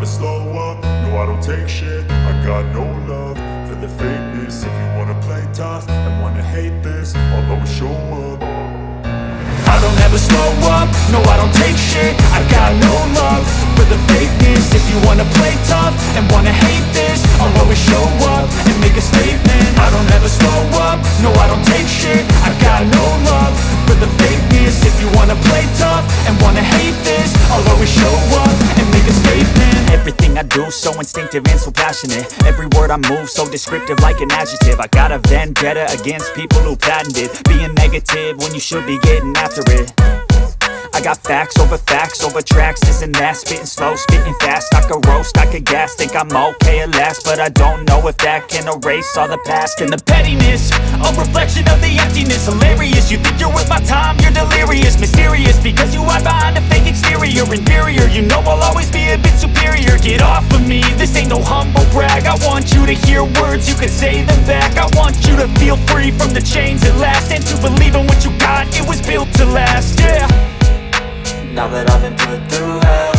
slow up, no I don't take shit. I got no love for the fakeness. If you wanna play tough and wanna hate this, I'll always show up. I don't ever slow up, no I don't take shit. I got no love for the fakeness. If you wanna play tough and wanna hate this, I'll always show up and make a statement. I don't ever slow up, no I don't take shit. I got no love for the fakeness. If you wanna play tough and wanna hate this, I'll always show up and make a statement. Everything I do so instinctive and so passionate. Every word I move so descriptive like an adjective. I got a vendetta against people who patented being negative when you should be getting after it. I got facts over tracks, this and that. Spitting slow, spitting fast. I could roast, I could gas. Think I'm okay at last, but I don't know if that can erase all the past. And the pettiness, a reflection of the emptiness. Hilarious, you think you're worth my time, you're delirious. Mysterious, because you hide behind a fake exterior. Inferior, you know I'll always be a bit superior. Get off of me, this ain't no humble brag. I want you to hear words, you can say them back. I want you to feel free from the chains at last, and to believe in what you got, it was built to last, yeah. Now that I've been put through hell,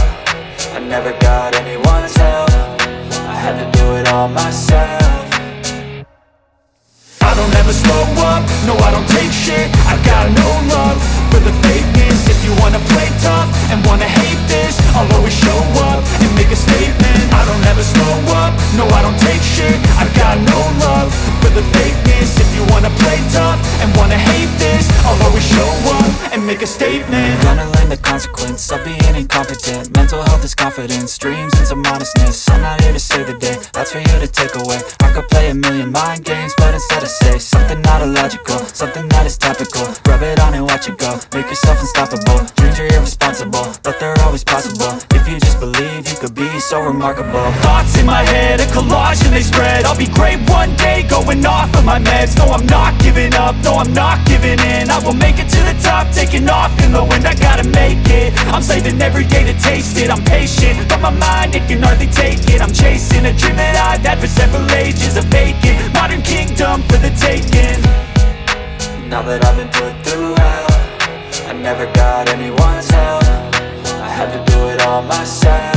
I never got anyone's help. I had to do it all myself. I don't ever slow up, no I don't take shit. I got no love for the fakeness. If you wanna play tough and wanna hate this, I'll always show up and make a statement. I don't ever slow up, no I don't take shit. I got no love for the fakeness. If you wanna play tough and wanna hate this, I'll always show up and make a statement. Gonna learn the consequence of being incompetent. Mental health is confidence, dreams and some modestness. I'm not here to save the day, that's for you to take away. I could play a million mind games, but instead I say something not illogical, something that is topical. Rub it on and watch it go, make yourself unstoppable. Dreams are irresponsible, but they're always possible. If you just believe, you could be so remarkable. Thoughts in my head, a collage and they spread. I'll be great one day, going off of my meds. No, I'm not giving up, no, I'm not giving in. I will make it to the top, taking off in the wind. I gotta make it, I'm saving every day to taste it. I'm patient, but my mind, it can hardly take it. I'm chasing a dream that I've had for several ages. A vacant, modern kingdom for the taking. Now that I've been put through hell, I never got anyone's help. I had to do it all myself.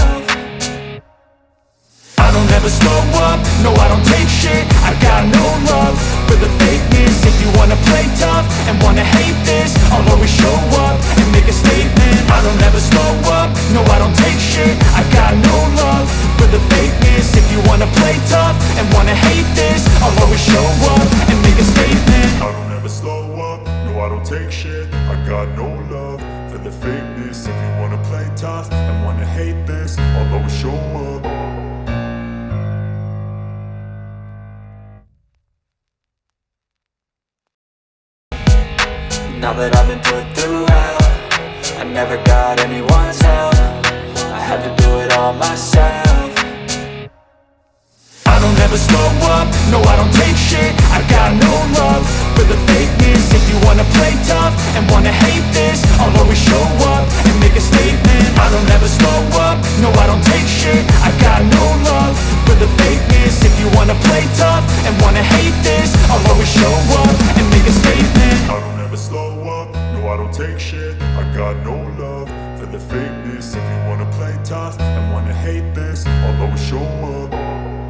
I don't ever slow up, no I don't take shit. I got no love for the fakeness. If you wanna play tough and wanna hate this, I'll always show up and make a statement. I don't ever slow up, no I don't take shit. I got no love for the fakeness. If you wanna play tough and wanna hate this, I'll always show up and make a statement. I don't ever slow up, no I don't take shit. I got no love for the fakeness. If you wanna play tough and wanna hate this, I'll always show up. Now that I've been put through hell, I never got anyone's help. I had to do it all myself. I don't ever slow up, no I don't take shit. I got no love for the fakeness. If you wanna play tough and wanna hate this, I'll always show up and make a statement. I don't ever slow up, no I don't take shit. I got no love for the fakeness. If you wanna play tough and wanna hate this, I'll always show up and make a statement. I don't ever slow up, no I don't take shit. I got no love for the fakeness. If you wanna play tough and wanna hate this, I'll always show up.